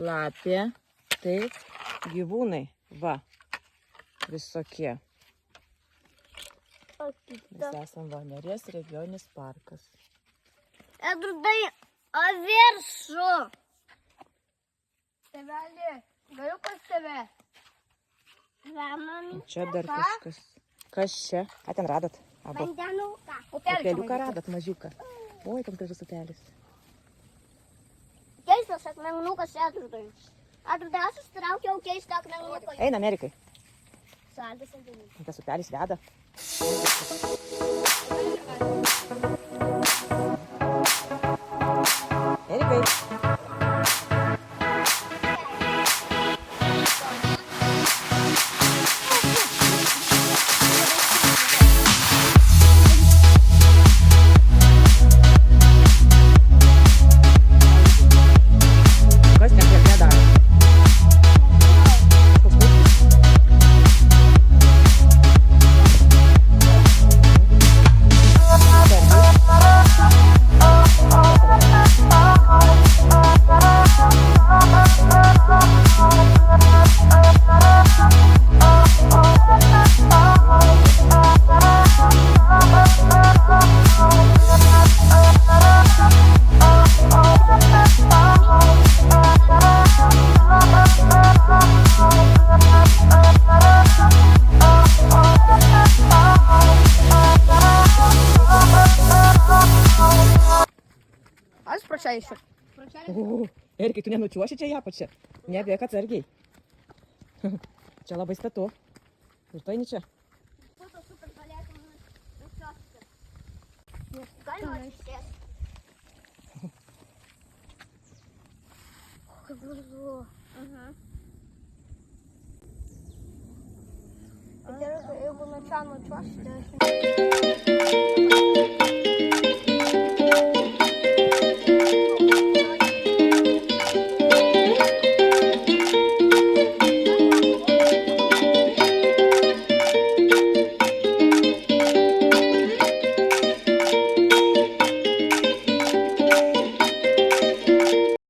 lapė, tai gyvūnai, va, visokie. Mes esam va Neries regioninis parkas. Edvardai, o viršų. Tėvelį, galiu pas tave. Čia dar kažkas. Kas čia? Ką ten radot? Abu. Vandenuką. Upeliuką radot, mažiuką. Oi, ten gražus upelis. Keistas akmenukas Edvardai. Edvardai, aš susitraukiau keistą akmenuką. Eina, Amerikai. Saldas ant Tas upelis veda. Erikai. Kas ten prie daro? Aš prašysiu. Erikai, tu nenučiuoši čia ją pačią. Nebėk atsargiai. Čia labai statu. Ir tu eini čia. Galima atsisėsti. Kaip gražu. Jeigu nuo čia nučiuosi, tai aš...